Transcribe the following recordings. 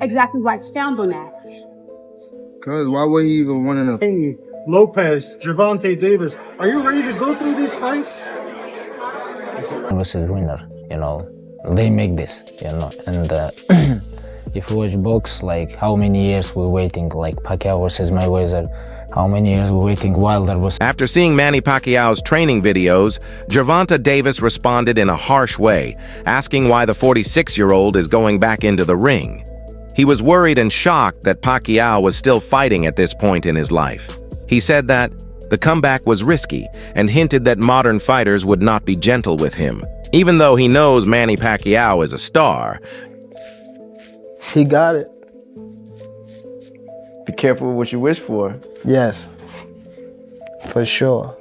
exactly why expound on that. Cause why would he even want to? Hey, Lopez, Gervonta Davis, are you ready to go through these fights? Versus winner, they make this, and if you watch box, like how many years we're waiting, like Pacquiao versus Mayweather, how many years we're waiting Wilder was. After seeing Manny Pacquiao's training videos, Gervonta Davis responded in a harsh way, asking why the 46-year-old is going back into the ring. He was worried and shocked that Pacquiao was still fighting at this point in his life. He said that the comeback was risky and hinted that modern fighters would not be gentle with him. Even though he knows Manny Pacquiao is a star, He got it. Be careful with what you wish for. Yes. For sure.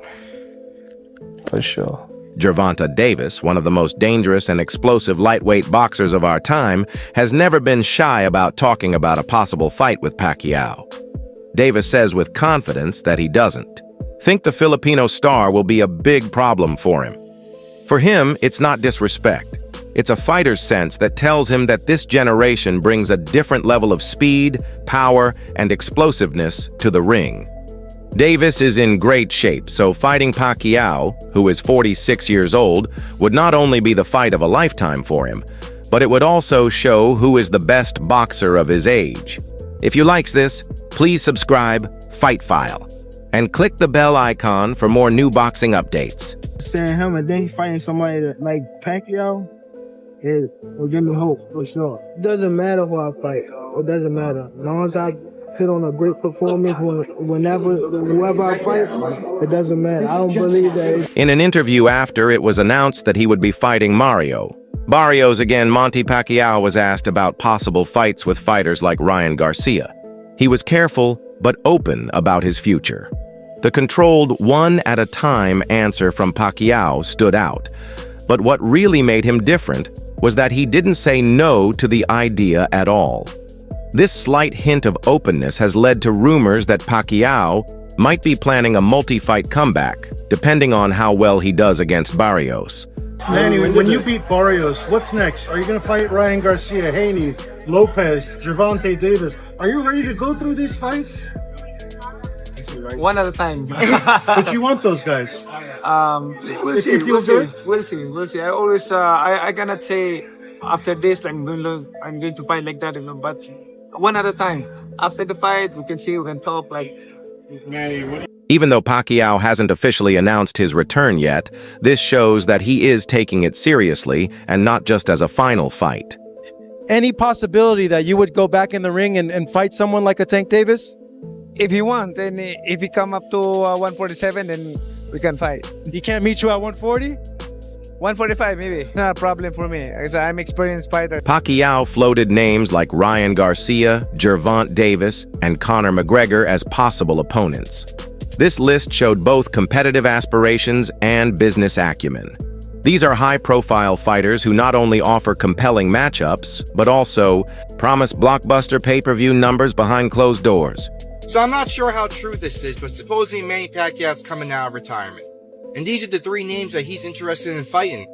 For sure. Gervonta Davis, one of the most dangerous and explosive lightweight boxers of our time, has never been shy about talking about a possible fight with Pacquiao. Davis says with confidence that he doesn't think the Filipino star will be a big problem for him. For him, it's not disrespect. It's a fighter's sense that tells him that this generation brings a different level of speed, power, and explosiveness to the ring. Davis is in great shape, so fighting Pacquiao, who is 46 years old, would not only be the fight of a lifetime for him, but it would also show who is the best boxer of his age. If you likes this, please subscribe, Fight File, and click the bell icon for more new boxing updates. Saying him and then he fighting somebody like Pacquiao will give me hope, for sure. It doesn't matter who I fight. It doesn't matter. As long as I put on a great performance whoever I fight, it doesn't matter. I don't believe that. In an interview after, it was announced that he would be fighting Mario. Barrios again, Manny Pacquiao was asked about possible fights with fighters like Ryan Garcia. He was careful, but open about his future. The controlled one-at-a-time answer from Pacquiao stood out. But what really made him different was that he didn't say no to the idea at all. This slight hint of openness has led to rumors that Pacquiao might be planning a multi-fight comeback, depending on how well he does against Barrios. Manny, when you beat Barrios, what's next? Are you going to fight Ryan Garcia, Haney, Lopez, Gervonta Davis? Are you ready to go through these fights? One at a time. But you want those guys? We'll see. We'll see. I always, I cannot say after this, I'm going to fight like that, but one at a time. After the fight, we can see, we can talk like. Even though Pacquiao hasn't officially announced his return yet, this shows that he is taking it seriously and not just as a final fight. Any possibility that you would go back in the ring and fight someone like a Tank Davis? If he want, and if he come up to 147, then we can fight. He can't meet you at 140? 145 maybe. Not a problem for me, because I'm experienced fighter. Pacquiao floated names like Ryan Garcia, Gervonta Davis, and Conor McGregor as possible opponents. This list showed both competitive aspirations and business acumen. These are high-profile fighters who not only offer compelling matchups, but also promise blockbuster pay-per-view numbers behind closed doors. So I'm not sure how true this is, but supposedly Manny Pacquiao's coming out of retirement. And these are the three names that he's interested in fighting.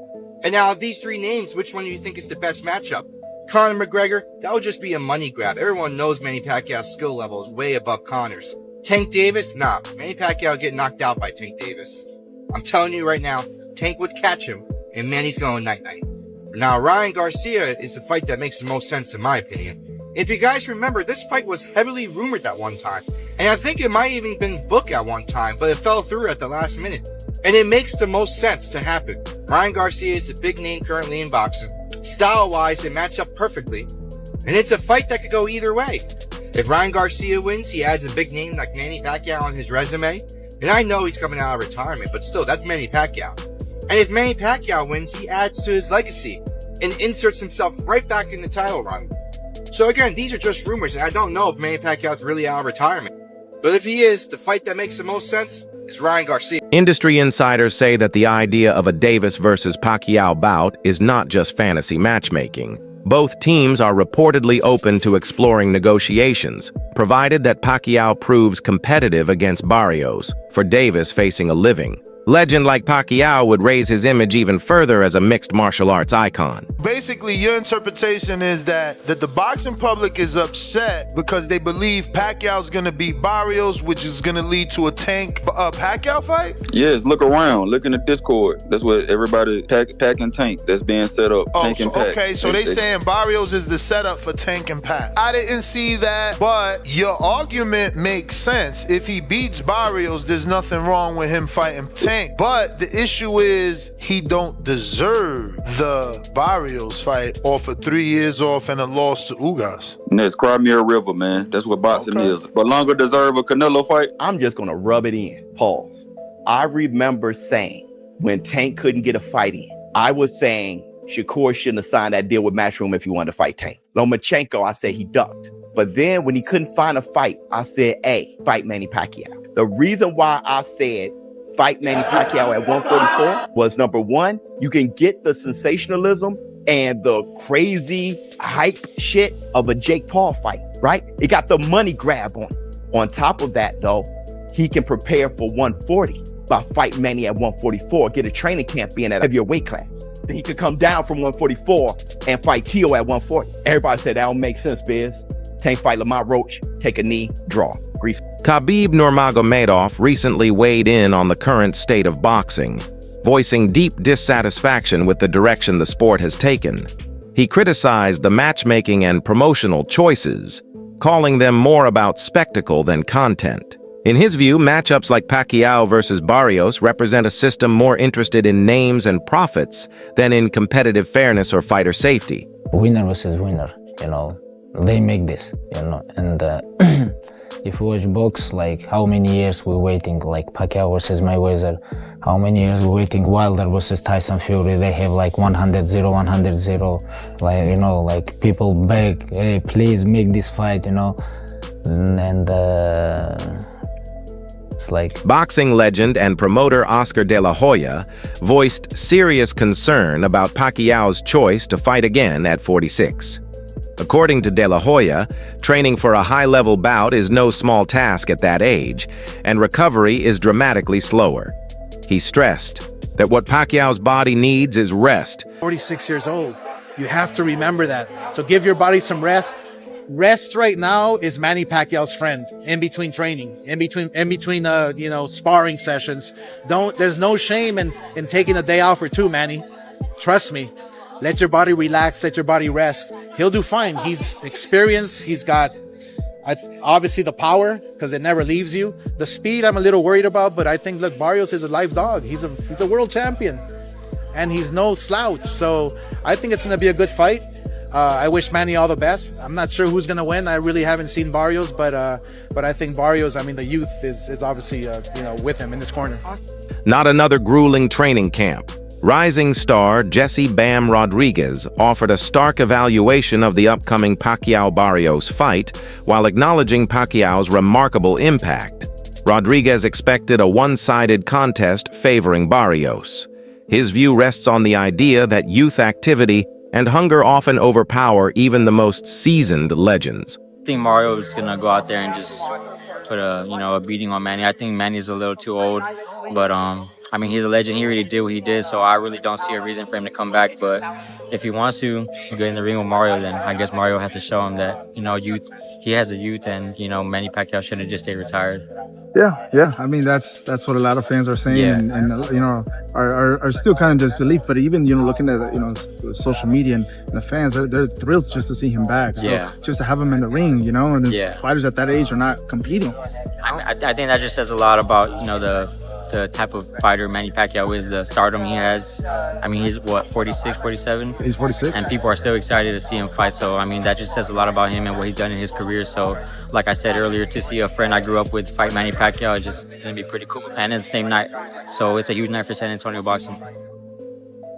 And now, of these three names, which one do you think is the best matchup? Conor McGregor? That would just be a money grab. Everyone knows Manny Pacquiao's skill level is way above Conor's. Tank Davis? Nah, Manny Pacquiao would get knocked out by Tank Davis. I'm telling you right now, Tank would catch him, and Manny's going night-night. Now, Ryan Garcia is the fight that makes the most sense in my opinion. If you guys remember, this fight was heavily rumored at one time, and I think it might even been booked at one time, but it fell through at the last minute. And it makes the most sense to happen. Ryan Garcia is a big name currently in boxing. Style-wise, they match up perfectly, and it's a fight that could go either way. If Ryan Garcia wins, he adds a big name like Manny Pacquiao on his resume, and I know he's coming out of retirement, but still, that's Manny Pacquiao. And if Manny Pacquiao wins, he adds to his legacy and inserts himself right back in the title run. So again, these are just rumors, and I don't know if Manny Pacquiao's really out of retirement. But if he is, the fight that makes the most sense is Ryan Garcia. Industry insiders say that the idea of a Davis versus Pacquiao bout is not just fantasy matchmaking. Both teams are reportedly open to exploring negotiations, provided that Pacquiao proves competitive against Barrios, for Davis facing a living, Legend like Pacquiao would raise his image even further as a mixed martial arts icon. Basically, your interpretation is that the boxing public is upset because they believe Pacquiao's gonna beat Barrios, which is gonna lead to a Tank Pacquiao fight? Yes, look around. Look in the Discord. That's what everybody, Pac and Tank, that's being set up. Oh, Tank so, and Pac. okay, so they saying Barrios is the setup for Tank and Pac. I didn't see that, but your argument makes sense. If he beats Barrios, there's nothing wrong with him fighting Tank. But the issue is he don't deserve the Barrios fight off of 3 years off and a loss to Ugas. Next, cry me a river, man. That's what boxing is. But longer deserve a Canelo fight? I'm just gonna rub it in. Pause. I remember saying when Tank couldn't get a fight in, I was saying Shakur shouldn't have signed that deal with Matchroom if he wanted to fight Tank. Lomachenko, I said he ducked. But then when he couldn't find a fight, I said, hey, fight Manny Pacquiao. The reason why I said fight Manny Pacquiao at 144 was, number one, you can get the sensationalism and the crazy hype shit of a Jake Paul fight, right? It got the money grab on it. On top of that, though, he can prepare for 140 by fighting Manny at 144, get a training camp in at a heavier weight class. Then he could come down from 144 and fight Tio at 140. Everybody said that don't make sense, Biz. Tank fight Lamont Roach, take a knee, draw. Grease. Khabib Nurmagomedov recently weighed in on the current state of boxing, voicing deep dissatisfaction with the direction the sport has taken. He criticized the matchmaking and promotional choices, calling them more about spectacle than content. In his view, matchups like Pacquiao versus Barrios represent a system more interested in names and profits than in competitive fairness or fighter safety. Winner versus winner, you know. They make this, you know, and if you watch box, like how many years we're waiting, like Pacquiao versus Mayweather, how many years we're waiting Wilder versus Tyson Fury, they have like 100-0, 100-0, like, you know, like people beg, hey, please make this fight, you know, and it's like... Boxing legend and promoter Oscar De La Hoya voiced serious concern about Pacquiao's choice to fight again at 46. According to De La Hoya, training for a high-level bout is no small task at that age, and recovery is dramatically slower. He stressed that what Pacquiao's body needs is rest. 46 years old. You have to remember that. So give your body some rest. Rest right now is Manny Pacquiao's friend in between training, in between you know, sparring sessions. There's no shame in taking a day off or two, Manny. Trust me. Let your body relax, let your body rest. He'll do fine. He's experienced. He's got obviously the power because it never leaves you. The speed I'm a little worried about, but I think, look, Barrios is a live dog. He's a world champion and he's no slouch. So I think it's going to be a good fight. I wish Manny all the best. I'm not sure who's going to win. I really haven't seen Barrios, but I think Barrios, I mean, the youth is obviously, you know, with him in his corner. Not another grueling training camp. Rising star Jesse Bam Rodriguez offered a stark evaluation of the upcoming Pacquiao-Barrios fight while acknowledging Pacquiao's remarkable impact. Rodriguez expected a one-sided contest favoring Barrios. His view rests on the idea that youth activity and hunger often overpower even the most seasoned legends. I think Mario is gonna go out there and just put a beating on Manny. I think Manny's a little too old, but I mean, he's a legend. He already did what he did, so I really don't see a reason for him to come back. But if he wants to get in the ring with Mario, then I guess Mario has to show him that, you know, youth. He has a youth, and, you know, Manny Pacquiao shouldn't have just stayed retired. Yeah. I mean, that's what a lot of fans are saying, and you know, are still kind of disbelief. But even, you know, looking at, you know, social media and the fans, they're thrilled just to see him back. So just to have him in the ring, you know, and fighters at that age are not competing. I think that just says a lot about, you know, the type of fighter Manny Pacquiao is, the stardom he has. I mean, he's what, 46, 47? He's 46. And people are still excited to see him fight. So, I mean, that just says a lot about him and what he's done in his career. So, like I said earlier, to see a friend I grew up with fight Manny Pacquiao is just going to be pretty cool. And in the same night. So, it's a huge night for San Antonio boxing.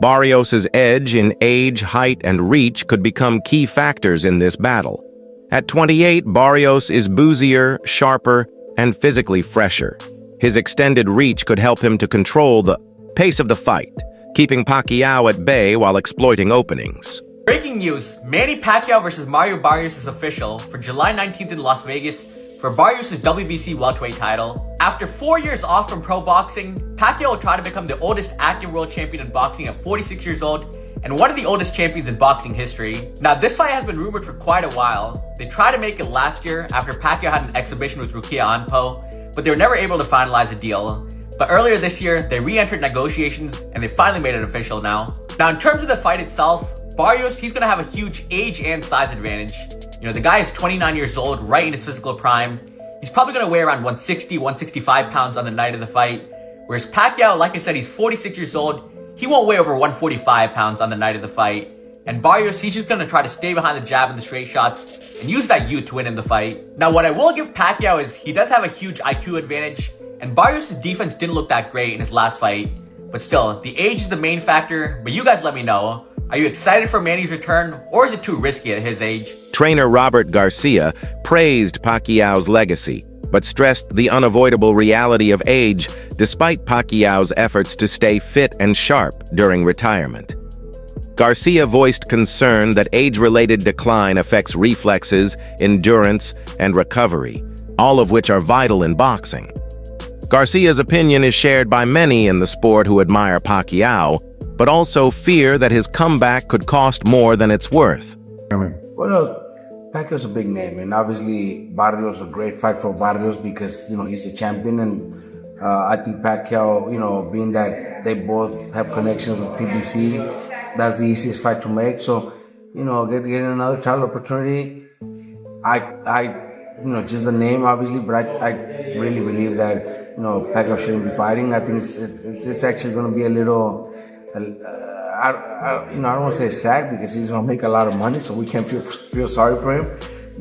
Barrios' edge in age, height, and reach could become key factors in this battle. At 28, Barrios is boozier, sharper, and physically fresher. His extended reach could help him to control the pace of the fight, keeping Pacquiao at bay while exploiting openings. Breaking news, Manny Pacquiao versus Mario Barrios is official for July 19th in Las Vegas for Barrios' WBC welterweight title. After 4 years off from pro boxing, Pacquiao will try to become the oldest active world champion in boxing at 46 years old and one of the oldest champions in boxing history. Now, this fight has been rumored for quite a while. They tried to make it last year after Pacquiao had an exhibition with Rukia Anpo, but they were never able to finalize a deal. But earlier this year, they re-entered negotiations and they finally made it official now. Now, in terms of the fight itself, Barrios, he's gonna have a huge age and size advantage. You know, the guy is 29 years old, right in his physical prime. He's probably going to weigh around 160, 165 pounds on the night of the fight. Whereas Pacquiao, like I said, he's 46 years old. He won't weigh over 145 pounds on the night of the fight. And Barrios, he's just going to try to stay behind the jab and the straight shots and use that youth to win in the fight. Now, what I will give Pacquiao is he does have a huge IQ advantage. And Barrios' defense didn't look that great in his last fight. But still, the age is the main factor. But you guys let me know. Are you excited for Manny's return, or is it too risky at his age? Trainer Robert Garcia praised Pacquiao's legacy, but stressed the unavoidable reality of age despite Pacquiao's efforts to stay fit and sharp during retirement. Garcia voiced concern that age-related decline affects reflexes, endurance, and recovery, all of which are vital in boxing. Garcia's opinion is shared by many in the sport who admire Pacquiao, but also fear that his comeback could cost more than it's worth. Well, Pacquiao's a big name, and obviously Barrios a great fight for Barrios because, you know, he's a champion, and I think Pacquiao, you know, being that they both have connections with PBC, that's the easiest fight to make. So, you know, getting another title opportunity, you know, just the name obviously, but I really believe that, you know, Pacquiao shouldn't be fighting. I think it's actually going to be a little. I don't want to say sad because he's gonna make a lot of money, so we can't feel sorry for him.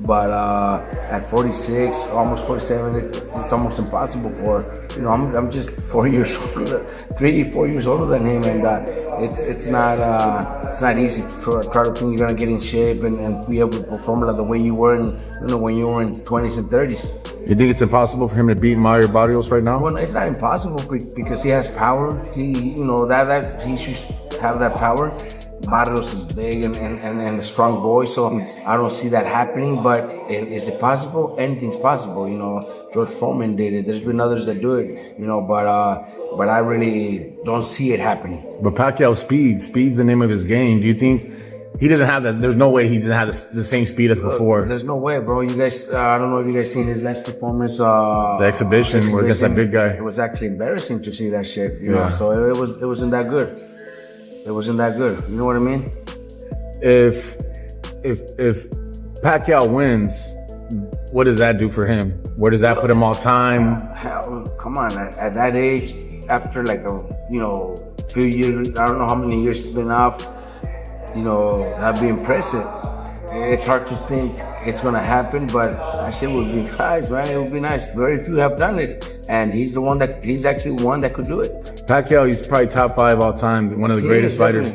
But at 46, almost 47, it's almost impossible for, you know, I'm just 4 years older, 4 years older than him, and it's not easy to try to think you're gonna get in shape and be able to perform like the way you were when you were in 20s and 30s. You think it's impossible for him to beat Mario Barrios right now? Well, it's not impossible because he has power. He should have that power. Barrios is big and a strong boy, so I don't see that happening. But is it possible? Anything's possible. You know, George Foreman did it. There's been others that do it. You know, but I really don't see it happening. But Pacquiao's speed's the name of his game. Do you think he doesn't have that? There's no way he didn't have the same speed as before. There's no way, bro. You guys, I don't know if you guys seen his last performance. The exhibition against that big guy. It was actually embarrassing to see that shit. You know, so it wasn't that good. It wasn't that good. You know what I mean? If Pacquiao wins, what does that do for him? Where does that put him all time? Hell, come on, at that age, after like few years, I don't know how many years it's been off, you know, that'd be impressive. It's hard to think it's gonna happen, but that shit would be nice, man. It would be nice. Very few have done it, and he's actually one that could do it. Pacquiao, he's probably top 5 all time, one of the greatest fighters.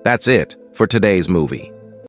That's it for today's movie.